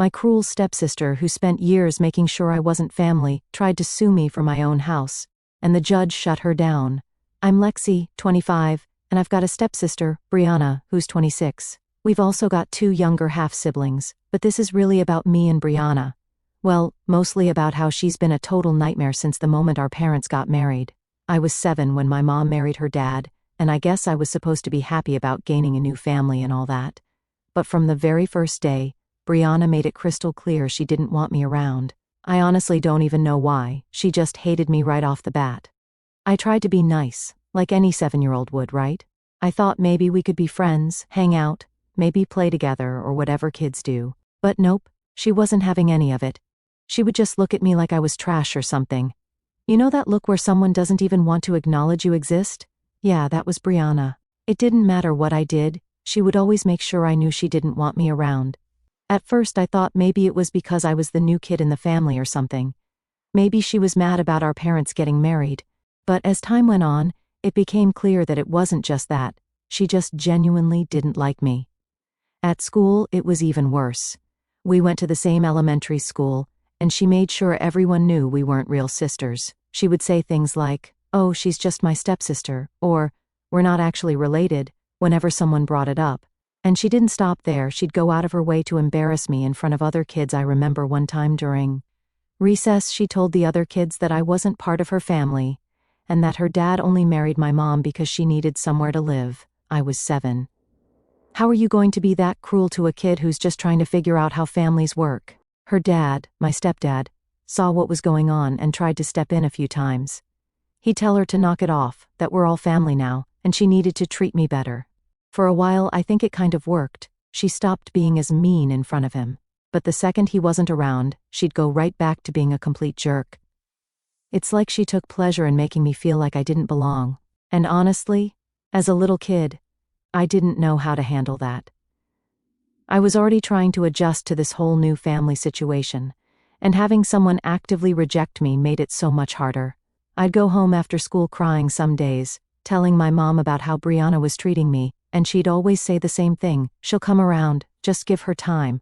My cruel stepsister, who spent years making sure I wasn't family, tried to sue me for my own house, and the judge shut her down. I'm Lexi, 25, and I've got a stepsister, Brianna, who's 26. We've also got 2 younger half-siblings, but this is really about me and Brianna. Well, mostly about how she's been a total nightmare since the moment our parents got married. I was 7 when my mom married her dad, and I guess I was supposed to be happy about gaining a new family and all that. But from the very first day, Brianna made it crystal clear she didn't want me around. I honestly don't even know why, she just hated me right off the bat. I tried to be nice, like any 7-year-old would, right? I thought maybe we could be friends, hang out, maybe play together or whatever kids do. But nope, she wasn't having any of it. She would just look at me like I was trash or something. You know that look where someone doesn't even want to acknowledge you exist? Yeah, that was Brianna. It didn't matter what I did, she would always make sure I knew she didn't want me around. At first I thought maybe it was because I was the new kid in the family or something. Maybe she was mad about our parents getting married. But as time went on, it became clear that it wasn't just that. She just genuinely didn't like me. At school, it was even worse. We went to the same elementary school, and she made sure everyone knew we weren't real sisters. She would say things like, "Oh, she's just my stepsister," or, "We're not actually related," whenever someone brought it up. And she didn't stop there, she'd go out of her way to embarrass me in front of other kids. I remember one time during recess she told the other kids that I wasn't part of her family, and that her dad only married my mom because she needed somewhere to live. I was 7. How are you going to be that cruel to a kid who's just trying to figure out how families work? Her dad, my stepdad, saw what was going on and tried to step in a few times. He'd tell her to knock it off, that we're all family now, and she needed to treat me better. For a while I think it kind of worked. She stopped being as mean in front of him. But the second he wasn't around, she'd go right back to being a complete jerk. It's like she took pleasure in making me feel like I didn't belong. And honestly, as a little kid, I didn't know how to handle that. I was already trying to adjust to this whole new family situation, and having someone actively reject me made it so much harder. I'd go home after school crying some days, telling my mom about how Brianna was treating me, and she'd always say the same thing, "She'll come around, just give her time."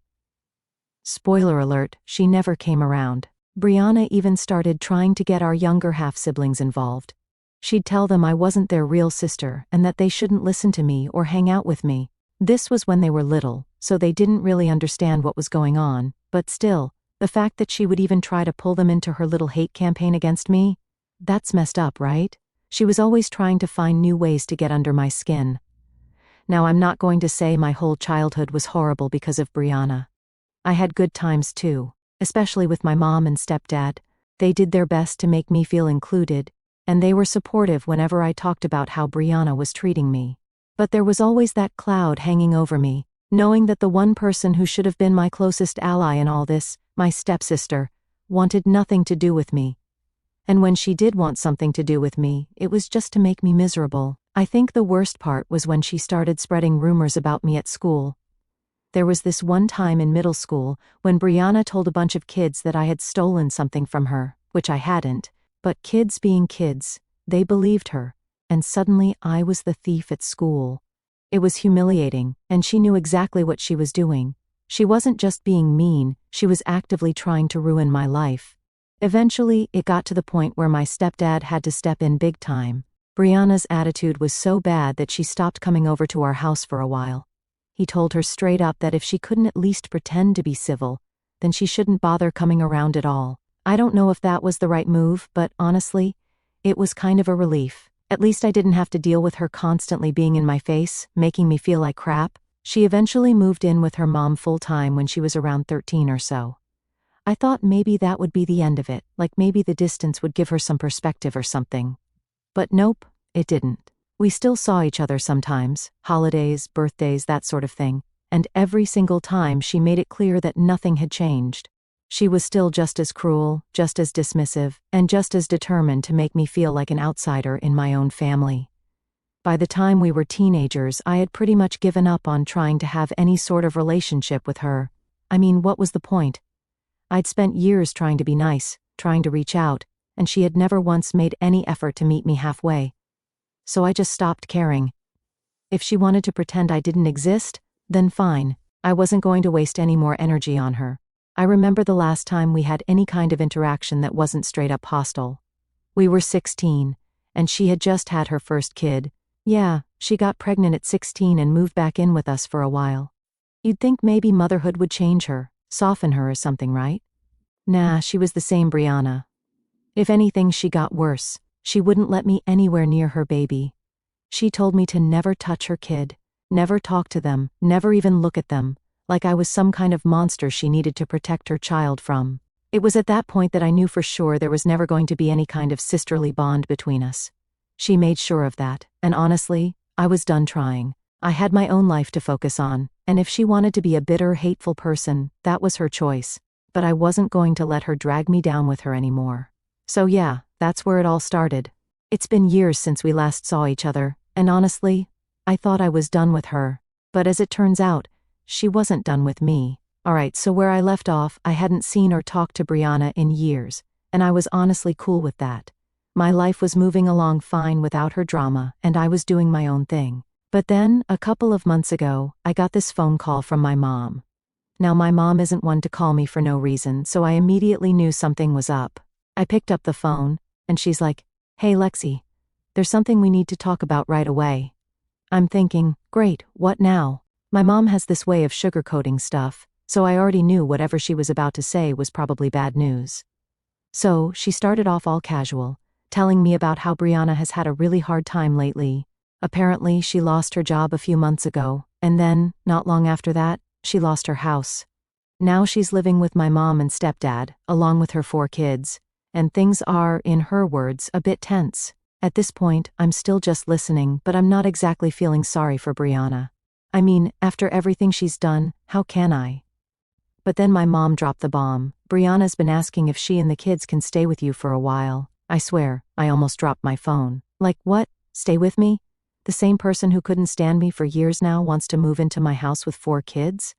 Spoiler alert, she never came around. Brianna even started trying to get our younger half-siblings involved. She'd tell them I wasn't their real sister and that they shouldn't listen to me or hang out with me. This was when they were little, so they didn't really understand what was going on, but still, the fact that she would even try to pull them into her little hate campaign against me? That's messed up, right? She was always trying to find new ways to get under my skin. Now, I'm not going to say my whole childhood was horrible because of Brianna. I had good times too, especially with my mom and stepdad. They did their best to make me feel included, and they were supportive whenever I talked about how Brianna was treating me. But there was always that cloud hanging over me, knowing that the one person who should have been my closest ally in all this, my stepsister, wanted nothing to do with me. And when she did want something to do with me, it was just to make me miserable. I think the worst part was when she started spreading rumors about me at school. There was this one time in middle school when Brianna told a bunch of kids that I had stolen something from her, which I hadn't, but kids being kids, they believed her, and suddenly I was the thief at school. It was humiliating, and she knew exactly what she was doing. She wasn't just being mean, she was actively trying to ruin my life. Eventually, it got to the point where my stepdad had to step in big time. Brianna's attitude was so bad that she stopped coming over to our house for a while. He told her straight up that if she couldn't at least pretend to be civil, then she shouldn't bother coming around at all. I don't know if that was the right move, but honestly, it was kind of a relief. At least I didn't have to deal with her constantly being in my face, making me feel like crap. She eventually moved in with her mom full-time when she was around 13 or so. I thought maybe that would be the end of it, like maybe the distance would give her some perspective or something. But nope, it didn't. We still saw each other sometimes, holidays, birthdays, that sort of thing, and every single time she made it clear that nothing had changed. She was still just as cruel, just as dismissive, and just as determined to make me feel like an outsider in my own family. By the time we were teenagers, I had pretty much given up on trying to have any sort of relationship with her. I mean, what was the point? I'd spent years trying to be nice, trying to reach out, and she had never once made any effort to meet me halfway. So I just stopped caring. If she wanted to pretend I didn't exist, then fine. I wasn't going to waste any more energy on her. I remember the last time we had any kind of interaction that wasn't straight up hostile. We were 16, and she had just had her first kid. Yeah, she got pregnant at 16 and moved back in with us for a while. You'd think maybe motherhood would change her, soften her or something, right? Nah, she was the same Brianna. If anything, she got worse. She wouldn't let me anywhere near her baby. She told me to never touch her kid, never talk to them, never even look at them, like I was some kind of monster she needed to protect her child from. It was at that point that I knew for sure there was never going to be any kind of sisterly bond between us. She made sure of that, and honestly, I was done trying. I had my own life to focus on, and if she wanted to be a bitter, hateful person, that was her choice. But I wasn't going to let her drag me down with her anymore. So yeah, that's where it all started. It's been years since we last saw each other, and honestly, I thought I was done with her. But as it turns out, she wasn't done with me. Alright, so where I left off, I hadn't seen or talked to Brianna in years, and I was honestly cool with that. My life was moving along fine without her drama, and I was doing my own thing. But then, a couple of months ago, I got this phone call from my mom. Now my mom isn't one to call me for no reason, so I immediately knew something was up. I picked up the phone, and she's like, "Hey Lexi, there's something we need to talk about right away." I'm thinking, great, what now? My mom has this way of sugarcoating stuff, so I already knew whatever she was about to say was probably bad news. So, she started off all casual, telling me about how Brianna has had a really hard time lately. Apparently, she lost her job a few months ago, and then, not long after that, she lost her house. Now she's living with my mom and stepdad, along with her 4 kids, and things are, in her words, a bit tense. At this point, I'm still just listening, but I'm not exactly feeling sorry for Brianna. I mean, after everything she's done, how can I? But then my mom dropped the bomb. Brianna's been asking if she and the kids can stay with you for a while. I swear, I almost dropped my phone. Like, what? Stay with me? The same person who couldn't stand me for years now wants to move into my house with 4 kids?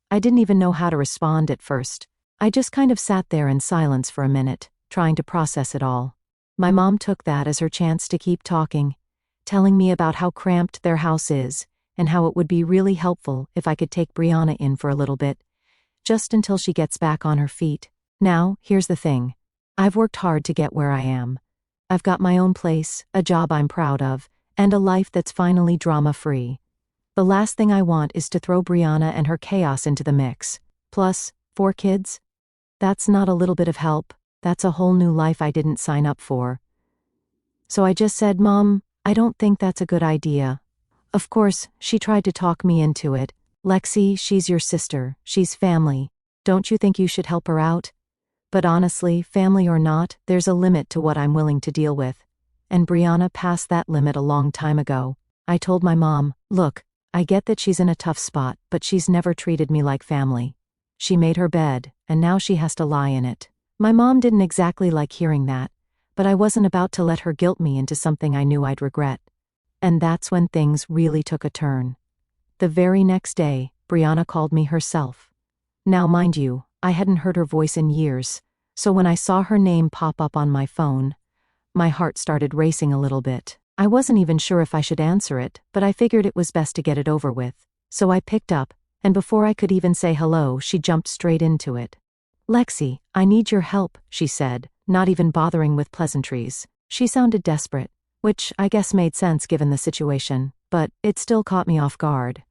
I didn't even know how to respond at first. I just kind of sat there in silence for a minute, trying to process it all. My mom took that as her chance to keep talking, telling me about how cramped their house is, and how it would be really helpful if I could take Brianna in for a little bit, just until she gets back on her feet. Now, here's the thing. I've worked hard to get where I am. I've got my own place, a job I'm proud of, and a life that's finally drama-free. The last thing I want is to throw Brianna and her chaos into the mix. Plus, 4 kids? That's not a little bit of help, that's a whole new life I didn't sign up for. So I just said, "Mom, I don't think that's a good idea." Of course, she tried to talk me into it. "Lexi, she's your sister, she's family. Don't you think you should help her out?" But honestly, family or not, there's a limit to what I'm willing to deal with. And Brianna passed that limit a long time ago. I told my mom, "Look, I get that she's in a tough spot, but she's never treated me like family. She made her bed, and now she has to lie in it." My mom didn't exactly like hearing that, but I wasn't about to let her guilt me into something I knew I'd regret. And that's when things really took a turn. The very next day, Brianna called me herself. Now mind you, I hadn't heard her voice in years, so when I saw her name pop up on my phone, my heart started racing a little bit. I wasn't even sure if I should answer it, but I figured it was best to get it over with. So I picked up, and before I could even say hello, she jumped straight into it. "Lexi, I need your help," she said, not even bothering with pleasantries. She sounded desperate, which I guess made sense given the situation, but it still caught me off guard.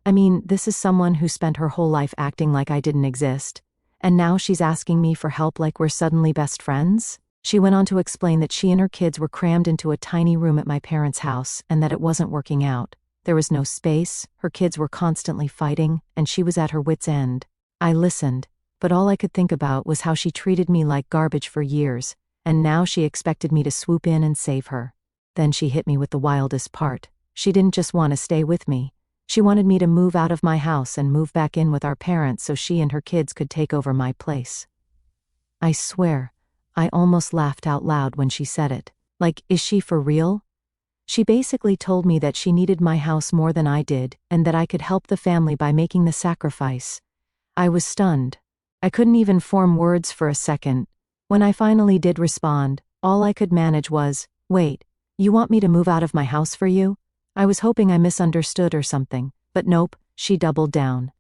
I mean, this is someone who spent her whole life acting like I didn't exist, and now she's asking me for help like we're suddenly best friends? She went on to explain that she and her kids were crammed into a tiny room at my parents' house and that it wasn't working out. There was no space, her kids were constantly fighting, and she was at her wit's end. I listened, but all I could think about was how she treated me like garbage for years, and now she expected me to swoop in and save her. Then she hit me with the wildest part. She didn't just want to stay with me. She wanted me to move out of my house and move back in with our parents so she and her kids could take over my place. I swear, I almost laughed out loud when she said it. Like, is she for real? She basically told me that she needed my house more than I did, and that I could help the family by making the sacrifice. I was stunned. I couldn't even form words for a second. When I finally did respond, all I could manage was, "Wait, you want me to move out of my house for you?" I was hoping I misunderstood or something, but nope, she doubled down.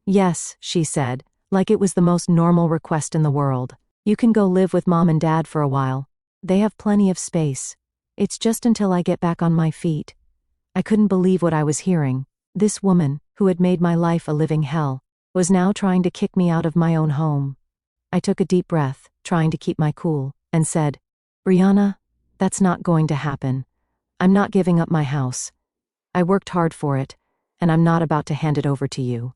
"Yes," she said, Like it was the most normal request in the world. You can go live with mom and dad for a while. They have plenty of space. It's just until I get back on my feet. I couldn't believe what I was hearing. This woman, who had made my life a living hell, was now trying to kick me out of my own home. I took a deep breath, trying to keep my cool, and said, "Brianna, that's not going to happen. I'm not giving up my house. I worked hard for it, and I'm not about to hand it over to you."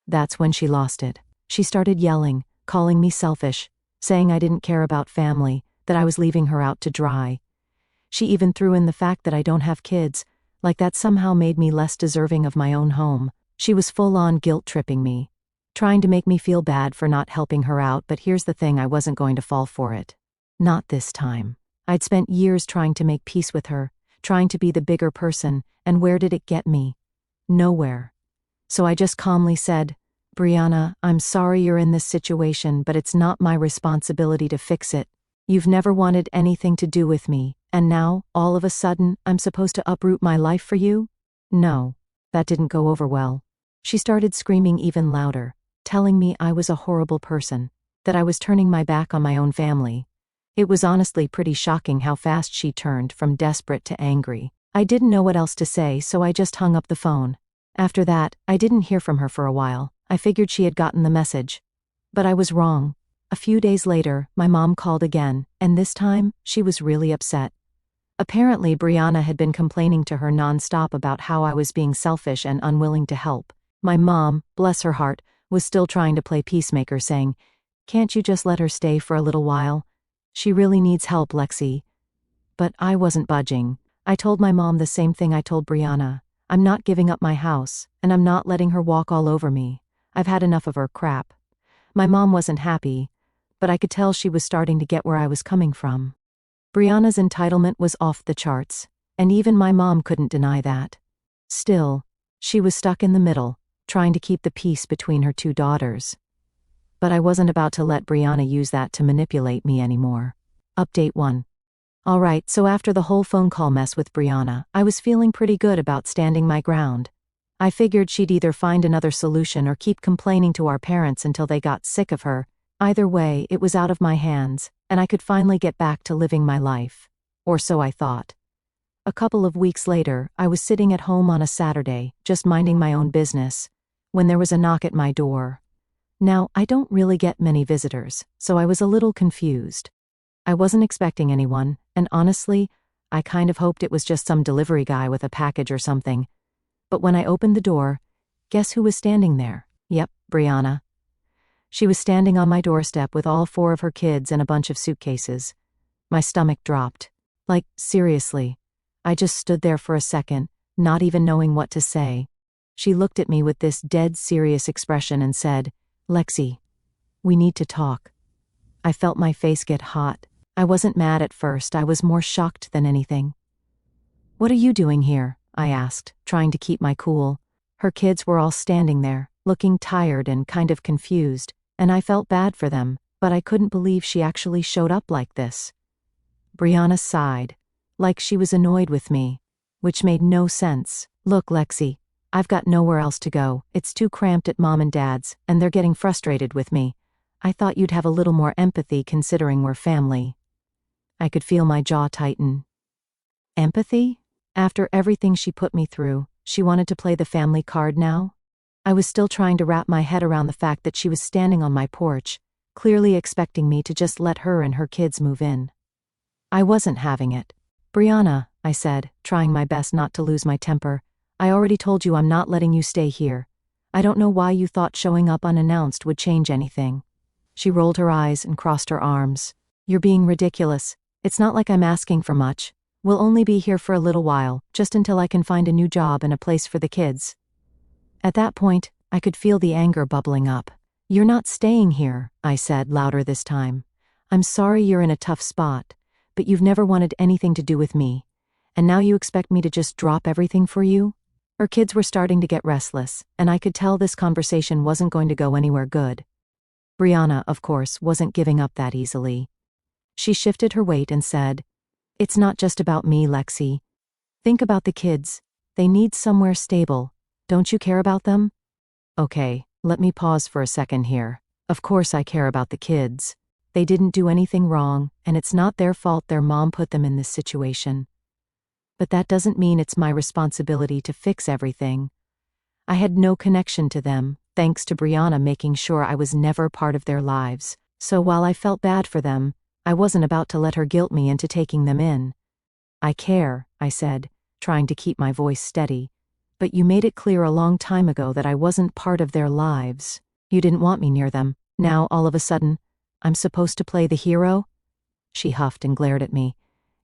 That's when she lost it. She started yelling, calling me selfish, saying I didn't care about family, that I was leaving her out to dry. She even threw in the fact that I don't have kids, like that somehow made me less deserving of my own home. She was full-on guilt-tripping me, trying to make me feel bad for not helping her out, but here's the thing, I wasn't going to fall for it. Not this time. I'd spent years trying to make peace with her, trying to be the bigger person, and where did it get me? Nowhere. So I just calmly said, "Brianna, I'm sorry you're in this situation, but it's not my responsibility to fix it. You've never wanted anything to do with me, and now, all of a sudden, I'm supposed to uproot my life for you?" No, that didn't go over well. She started screaming even louder, telling me I was a horrible person, that I was turning my back on my own family. It was honestly pretty shocking how fast she turned from desperate to angry. I didn't know what else to say, so I just hung up the phone. After that, I didn't hear from her for a while. I figured she had gotten the message. But I was wrong. A few days later, my mom called again, and this time, she was really upset. Apparently, Brianna had been complaining to her nonstop about how I was being selfish and unwilling to help. My mom, bless her heart, was still trying to play peacemaker, saying, "Can't you just let her stay for a little while? She really needs help, Lexi." But I wasn't budging. I told my mom the same thing I told Brianna. I'm not giving up my house, and I'm not letting her walk all over me. I've had enough of her crap. My mom wasn't happy, but I could tell she was starting to get where I was coming from. Brianna's entitlement was off the charts, and even my mom couldn't deny that. Still, she was stuck in the middle, trying to keep the peace between her two daughters. But I wasn't about to let Brianna use that to manipulate me anymore. Update 1. Alright, so after the whole phone call mess with Brianna, I was feeling pretty good about standing my ground. I figured she'd either find another solution or keep complaining to our parents until they got sick of her. Either way, it was out of my hands, and I could finally get back to living my life. Or so I thought. A couple of weeks later, I was sitting at home on a Saturday, just minding my own business, when there was a knock at my door. Now, I don't really get many visitors, so I was a little confused. I wasn't expecting anyone, and honestly, I kind of hoped it was just some delivery guy with a package or something. But when I opened the door, guess who was standing there? Yep, Brianna. She was standing on my doorstep with all 4 of her kids and a bunch of suitcases. My stomach dropped. Like, seriously. I just stood there for a second, not even knowing what to say. She looked at me with this dead serious expression and said, "Lexi, we need to talk." I felt my face get hot. I wasn't mad at first, I was more shocked than anything. "What are you doing here?" I asked, trying to keep my cool. Her kids were all standing there, looking tired and kind of confused, and I felt bad for them, but I couldn't believe she actually showed up like this. Brianna sighed, like she was annoyed with me, which made no sense. "Look, Lexi, I've got nowhere else to go. It's too cramped at mom and dad's, and they're getting frustrated with me. I thought you'd have a little more empathy considering we're family." I could feel my jaw tighten. Empathy? After everything she put me through, she wanted to play the family card now? I was still trying to wrap my head around the fact that she was standing on my porch, clearly expecting me to just let her and her kids move in. I wasn't having it. "Brianna," I said, trying my best not to lose my temper, "I already told you I'm not letting you stay here. I don't know why you thought showing up unannounced would change anything." She rolled her eyes and crossed her arms. "You're being ridiculous. It's not like I'm asking for much. We'll only be here for a little while, just until I can find a new job and a place for the kids." At that point, I could feel the anger bubbling up. "You're not staying here," I said, louder this time. "I'm sorry you're in a tough spot, but you've never wanted anything to do with me. And now you expect me to just drop everything for you?" Her kids were starting to get restless, and I could tell this conversation wasn't going to go anywhere good. Brianna, of course, wasn't giving up that easily. She shifted her weight and said, "It's not just about me, Lexi. Think about the kids. They need somewhere stable. Don't you care about them?" "Okay, Let me pause for a second here. Of course I care about the kids. They didn't do anything wrong, and it's not their fault their mom put them in this situation. But that doesn't mean it's my responsibility to fix everything. I had no connection to them, thanks to Brianna making sure I was never part of their lives. So while I felt bad for them, I wasn't about to let her guilt me into taking them in. I care, I said, trying to keep my voice steady. But you made it clear a long time ago that I wasn't part of their lives. You didn't want me near them. Now, all of a sudden, I'm supposed to play the hero? She huffed and glared at me.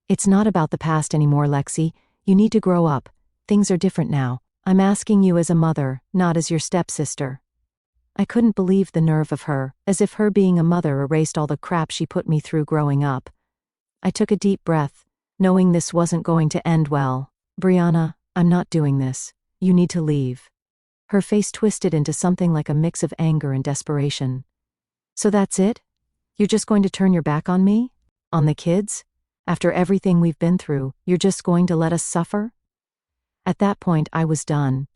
It's not about the past anymore, Lexi. You need to grow up. Things are different now. I'm asking you as a mother, not as your stepsister. I couldn't believe the nerve of her, as if her being a mother erased all the crap she put me through growing up. I took a deep breath, knowing this wasn't going to end well. Brianna, I'm not doing this. You need to leave. Her face twisted into something like a mix of anger and desperation. So that's it? You're just going to turn your back on me? On the kids? After everything we've been through, you're just going to let us suffer? At that point, I was done.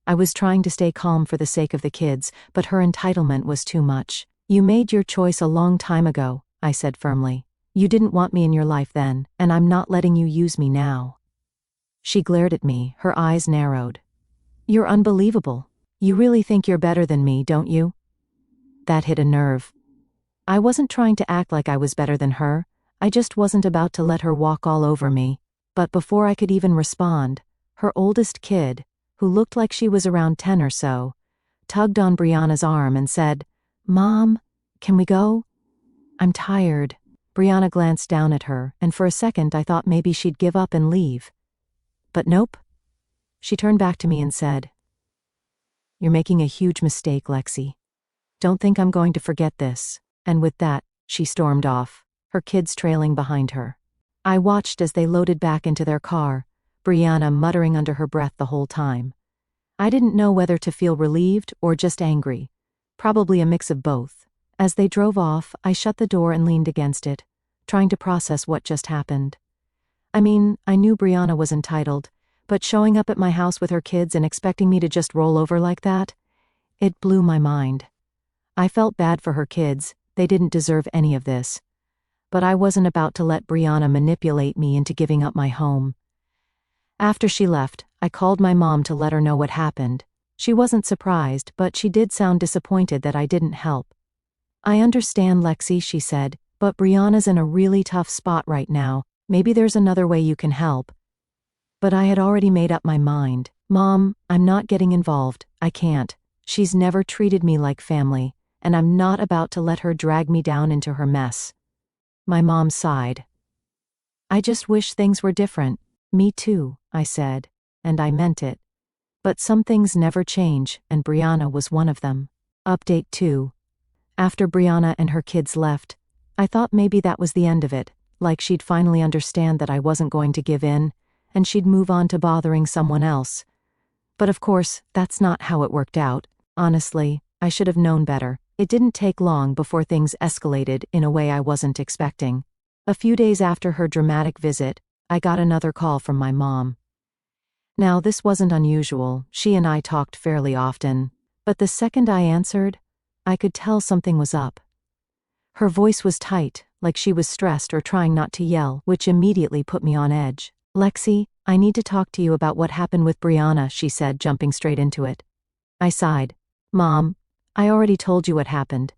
I was trying to stay calm for the sake of the kids, but her entitlement was too much. You made your choice a long time ago, I said firmly. You didn't want me in your life then, and I'm not letting you use me now. She glared at me, her eyes narrowed. You're unbelievable. You really think you're better than me, don't you? That hit a nerve. I wasn't trying to act like I was better than her. I just wasn't about to let her walk all over me. But before I could even respond, her oldest kid, who looked like she was around 10 or so, tugged on Brianna's arm and said, Mom, can we go? I'm tired. Brianna glanced down at her, and for a second I thought maybe she'd give up and leave. But nope. She turned back to me and said, You're making a huge mistake, Lexi. Don't think I'm going to forget this. And with that, she stormed off, her kids trailing behind her. I watched as they loaded back into their car, Brianna muttering under her breath the whole time. I didn't know whether to feel relieved or just angry, probably a mix of both. As they drove off, I shut the door and leaned against it, trying to process what just happened. I mean, I knew Brianna was entitled, but showing up at my house with her kids and expecting me to just roll over like that? It blew my mind. I felt bad for her kids, they didn't deserve any of this. But I wasn't about to let Brianna manipulate me into giving up my home. After she left, I called my mom to let her know what happened. She wasn't surprised, but she did sound disappointed that I didn't help. I understand, Lexi, she said, but Brianna's in a really tough spot right now. Maybe there's another way you can help. But I had already made up my mind. Mom, I'm not getting involved. I can't. She's never treated me like family, and I'm not about to let her drag me down into her mess. My mom sighed. I just wish things were different. Me too, I said, and I meant it. But some things never change, and Brianna was one of them. Update 2. After Brianna and her kids left, I thought maybe that was the end of it, like she'd finally understand that I wasn't going to give in, and she'd move on to bothering someone else. But of course, that's not how it worked out. Honestly, I should have known better. It didn't take long before things escalated in a way I wasn't expecting. A few days after her dramatic visit, I got another call from my mom. Now, this wasn't unusual. She and I talked fairly often. But the second I answered, I could tell something was up. Her voice was tight, like she was stressed or trying not to yell, which immediately put me on edge. Lexi, I need to talk to you about what happened with Brianna, she said, jumping straight into it. I sighed. Mom, I already told you what happened.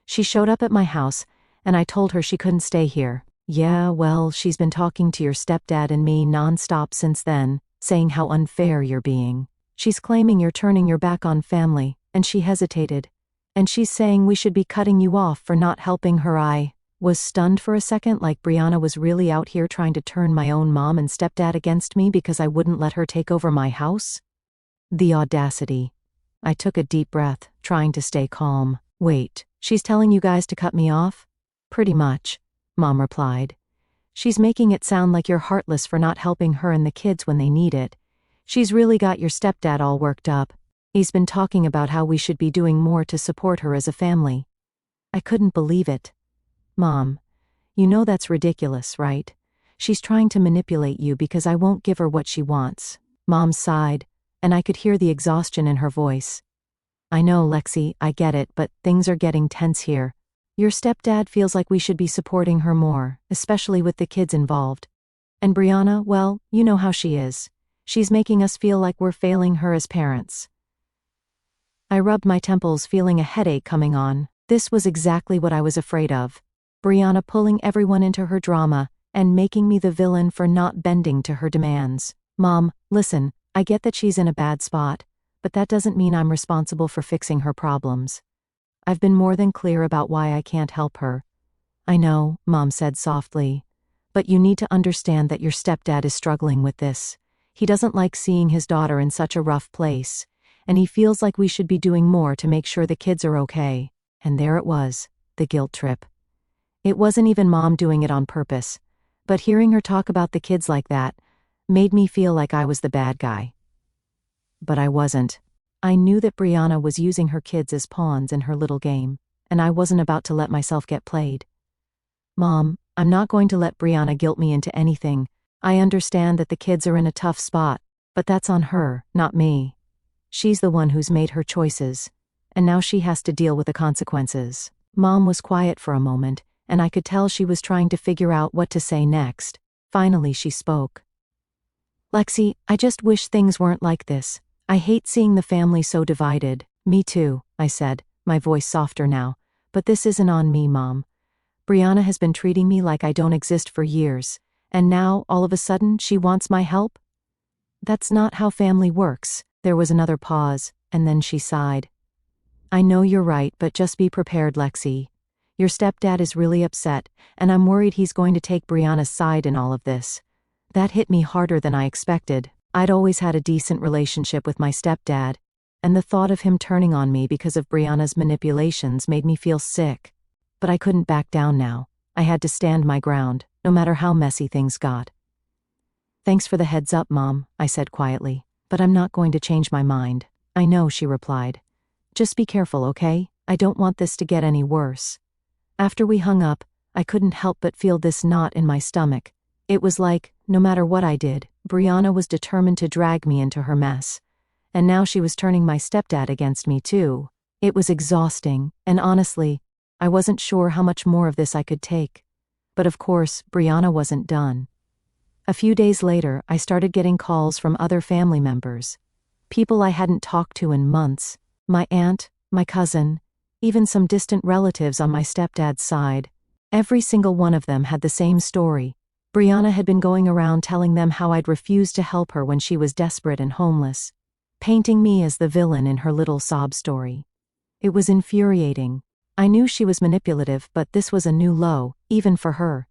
She showed up at my house, and I told her she couldn't stay here. Yeah, well, she's been talking to your stepdad and me nonstop since then, saying how unfair you're being. She's claiming you're turning your back on family, and she hesitated. And she's saying we should be cutting you off for not helping her. I was stunned for a second, like Brianna was really out here trying to turn my own mom and stepdad against me because I wouldn't let her take over my house. The audacity. I took a deep breath, trying to stay calm. Wait, she's telling you guys to cut me off? Pretty much, Mom replied. She's making it sound like you're heartless for not helping her and the kids when they need it. She's really got your stepdad all worked up. He's been talking about how we should be doing more to support her as a family. I couldn't believe it. Mom, you know that's ridiculous, right? She's trying to manipulate you because I won't give her what she wants. Mom sighed, and I could hear the exhaustion in her voice. I know, Lexi, I get it, but things are getting tense here. Your stepdad feels like we should be supporting her more, especially with the kids involved. And Brianna, well, you know how she is. She's making us feel like we're failing her as parents. I rubbed my temples, feeling a headache coming on. This was exactly what I was afraid of. Brianna pulling everyone into her drama and making me the villain for not bending to her demands. Mom, listen, I get that she's in a bad spot, but that doesn't mean I'm responsible for fixing her problems. I've been more than clear about why I can't help her. I know, Mom said softly, but you need to understand that your stepdad is struggling with this. He doesn't like seeing his daughter in such a rough place, and he feels like we should be doing more to make sure the kids are okay. And there it was, the guilt trip. It wasn't even Mom doing it on purpose, but hearing her talk about the kids like that made me feel like I was the bad guy. But I wasn't. I knew that Brianna was using her kids as pawns in her little game, and I wasn't about to let myself get played. Mom, I'm not going to let Brianna guilt me into anything. I understand that the kids are in a tough spot, but that's on her, not me. She's the one who's made her choices, and now she has to deal with the consequences. Mom was quiet for a moment, and I could tell she was trying to figure out what to say next. Finally, she spoke. Lexi, I just wish things weren't like this. I hate seeing the family so divided. Me too, I said, my voice softer now. But this isn't on me, Mom. Brianna has been treating me like I don't exist for years, and now, all of a sudden, she wants my help? That's not how family works. There was another pause, and then she sighed. I know you're right, but just be prepared, Lexi. Your stepdad is really upset, and I'm worried he's going to take Brianna's side in all of this. That hit me harder than I expected. I'd always had a decent relationship with my stepdad, and the thought of him turning on me because of Brianna's manipulations made me feel sick. But I couldn't back down now. I had to stand my ground, no matter how messy things got. Thanks for the heads up, Mom, I said quietly, but I'm not going to change my mind. I know, she replied. Just be careful, okay? I don't want this to get any worse. After we hung up, I couldn't help but feel this knot in my stomach. It was like, no matter what I did, Brianna was determined to drag me into her mess. And now she was turning my stepdad against me too. It was exhausting, and honestly, I wasn't sure how much more of this I could take. But of course, Brianna wasn't done. A few days later, I started getting calls from other family members. People I hadn't talked to in months. My aunt, my cousin, even some distant relatives on my stepdad's side. Every single one of them had the same story. Brianna had been going around telling them how I'd refused to help her when she was desperate and homeless, painting me as the villain in her little sob story. It was infuriating. I knew she was manipulative, but this was a new low, even for her.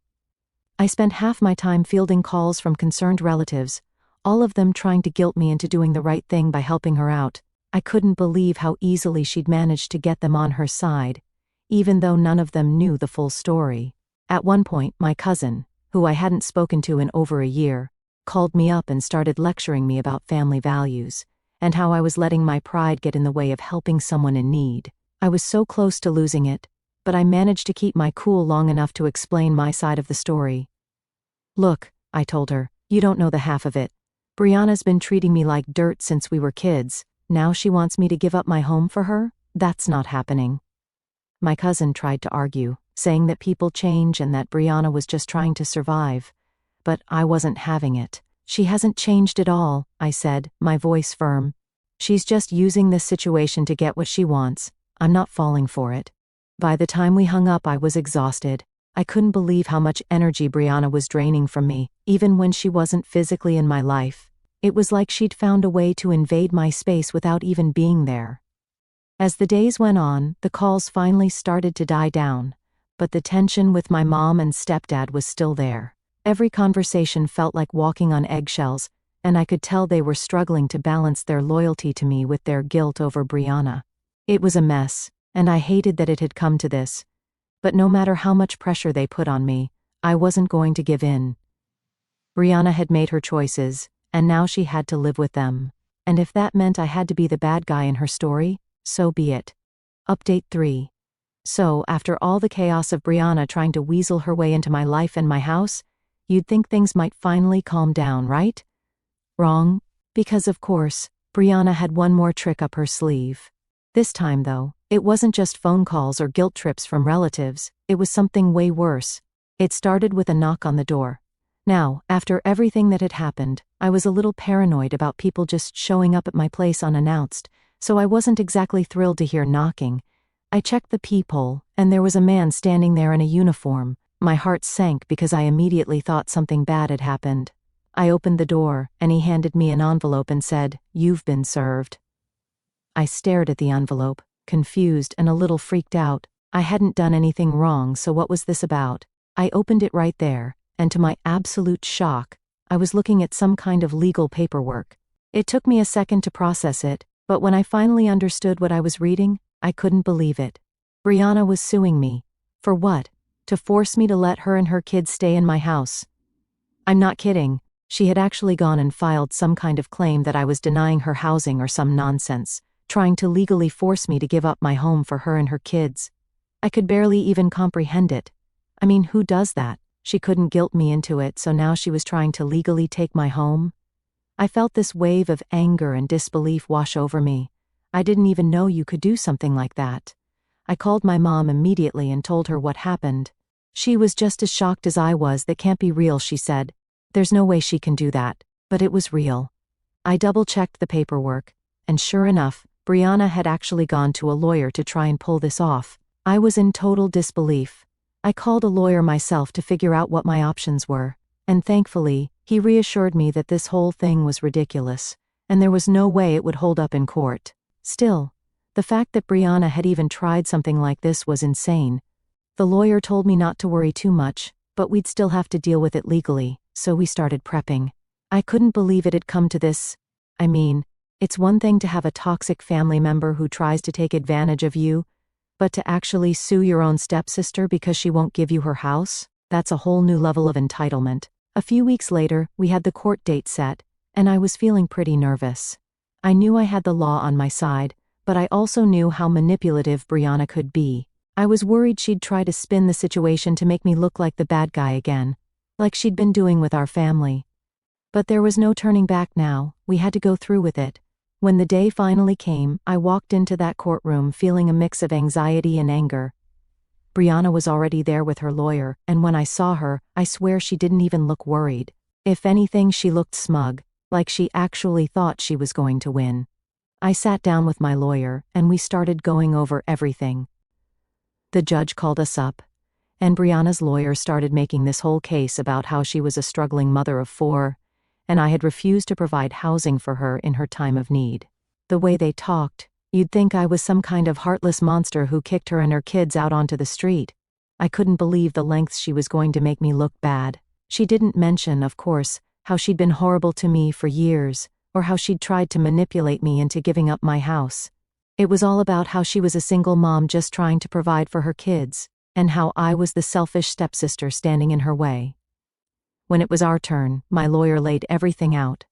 I spent half my time fielding calls from concerned relatives, all of them trying to guilt me into doing the right thing by helping her out. I couldn't believe how easily she'd managed to get them on her side, even though none of them knew the full story. At one point, my cousin, who I hadn't spoken to in over a year, called me up and started lecturing me about family values, and how I was letting my pride get in the way of helping someone in need. I was so close to losing it, but I managed to keep my cool long enough to explain my side of the story. Look, I told her, you don't know the half of it. Brianna's been treating me like dirt since we were kids. Now she wants me to give up my home for her? That's not happening. My cousin tried to argue, saying that people change and that Brianna was just trying to survive. But I wasn't having it. She hasn't changed at all, I said, my voice firm. She's just using this situation to get what she wants. I'm not falling for it. By the time we hung up, I was exhausted. I couldn't believe how much energy Brianna was draining from me, even when she wasn't physically in my life. It was like she'd found a way to invade my space without even being there. As the days went on, the calls finally started to die down, but the tension with my mom and stepdad was still there. Every conversation felt like walking on eggshells, and I could tell they were struggling to balance their loyalty to me with their guilt over Brianna. It was a mess, and I hated that it had come to this. But no matter how much pressure they put on me, I wasn't going to give in. Brianna had made her choices, and now she had to live with them. And if that meant I had to be the bad guy in her story, so be it. Update 3. So, after all the chaos of Brianna trying to weasel her way into my life and my house, you'd think things might finally calm down, right? Wrong. Because of course, Brianna had one more trick up her sleeve. This time, though, it wasn't just phone calls or guilt trips from relatives, it was something way worse. It started with a knock on the door. Now, after everything that had happened, I was a little paranoid about people just showing up at my place unannounced, so I wasn't exactly thrilled to hear knocking. I checked the peephole, and there was a man standing there in a uniform. My heart sank because I immediately thought something bad had happened. I opened the door, and he handed me an envelope and said, "You've been served." I stared at the envelope, confused and a little freaked out. I hadn't done anything wrong, so what was this about? I opened it right there, and to my absolute shock, I was looking at some kind of legal paperwork. It took me a second to process it, but when I finally understood what I was reading, I couldn't believe it. Brianna was suing me. For what? To force me to let her and her kids stay in my house. I'm not kidding. She had actually gone and filed some kind of claim that I was denying her housing or some nonsense, trying to legally force me to give up my home for her and her kids. I could barely even comprehend it. I mean, who does that? She couldn't guilt me into it, so now she was trying to legally take my home? I felt this wave of anger and disbelief wash over me. I didn't even know you could do something like that. I called my mom immediately and told her what happened. She was just as shocked as I was. "That can't be real," she said. "There's no way she can do that." But it was real. I double-checked the paperwork, and sure enough, Brianna had actually gone to a lawyer to try and pull this off. I was in total disbelief. I called a lawyer myself to figure out what my options were, and thankfully, he reassured me that this whole thing was ridiculous, and there was no way it would hold up in court. Still, the fact that Brianna had even tried something like this was insane. The lawyer told me not to worry too much, but we'd still have to deal with it legally, so we started prepping. I couldn't believe it had come to this. I mean, it's one thing to have a toxic family member who tries to take advantage of you, but to actually sue your own stepsister because she won't give you her house? That's a whole new level of entitlement. A few weeks later, we had the court date set, and I was feeling pretty nervous. I knew I had the law on my side, but I also knew how manipulative Brianna could be. I was worried she'd try to spin the situation to make me look like the bad guy again, like she'd been doing with our family. But there was no turning back now. We had to go through with it. When the day finally came, I walked into that courtroom feeling a mix of anxiety and anger. Brianna was already there with her lawyer, and when I saw her, I swear she didn't even look worried. If anything, she looked smug, like she actually thought she was going to win. I sat down with my lawyer, and we started going over everything. The judge called us up, and Brianna's lawyer started making this whole case about how she was a struggling mother of 4, and I had refused to provide housing for her in her time of need. The way they talked, you'd think I was some kind of heartless monster who kicked her and her kids out onto the street. I couldn't believe the lengths she was going to make me look bad. She didn't mention, of course, how she'd been horrible to me for years, or how she'd tried to manipulate me into giving up my house. It was all about how she was a single mom just trying to provide for her kids, and how I was the selfish stepsister standing in her way. When it was our turn, my lawyer laid everything out.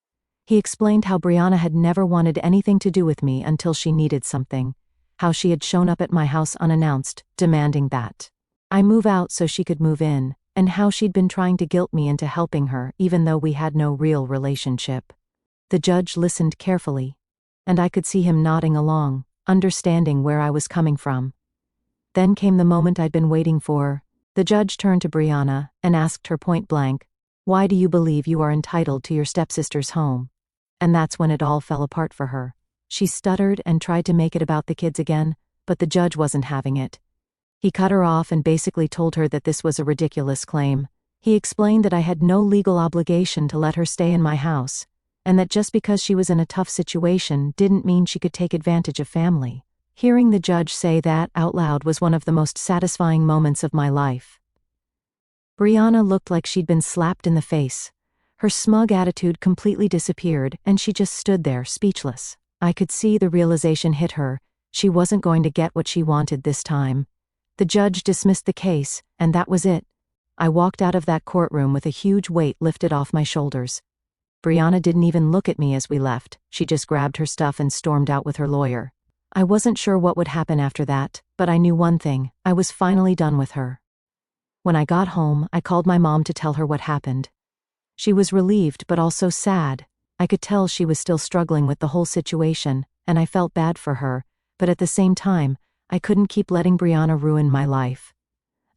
He explained how Brianna had never wanted anything to do with me until she needed something, how she had shown up at my house unannounced, demanding that I move out so she could move in, and how she'd been trying to guilt me into helping her even though we had no real relationship. The judge listened carefully, and I could see him nodding along, understanding where I was coming from. Then came the moment I'd been waiting for. The judge turned to Brianna and asked her point blank, "Why do you believe you are entitled to your stepsister's home?" And that's when it all fell apart for her. She stuttered and tried to make it about the kids again, but the judge wasn't having it. He cut her off and basically told her that this was a ridiculous claim. He explained that I had no legal obligation to let her stay in my house, and that just because she was in a tough situation didn't mean she could take advantage of family. Hearing the judge say that out loud was one of the most satisfying moments of my life. Brianna looked like she'd been slapped in the face. Her smug attitude completely disappeared, and she just stood there, speechless. I could see the realization hit her. She wasn't going to get what she wanted this time. The judge dismissed the case, and that was it. I walked out of that courtroom with a huge weight lifted off my shoulders. Brianna didn't even look at me as we left. She just grabbed her stuff and stormed out with her lawyer. I wasn't sure what would happen after that, but I knew one thing: I was finally done with her. When I got home, I called my mom to tell her what happened. She was relieved but also sad. I could tell she was still struggling with the whole situation, and I felt bad for her, but at the same time, I couldn't keep letting Brianna ruin my life.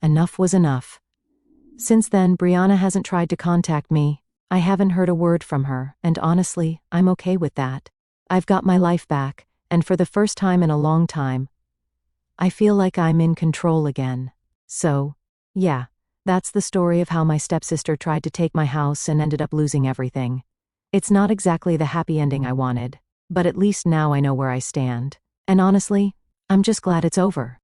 Enough was enough. Since then, Brianna hasn't tried to contact me. I haven't heard a word from her, and honestly, I'm okay with that. I've got my life back, and for the first time in a long time, I feel like I'm in control again. So, yeah, that's the story of how my stepsister tried to take my house and ended up losing everything. It's not exactly the happy ending I wanted, but at least now I know where I stand. And honestly, I'm just glad it's over.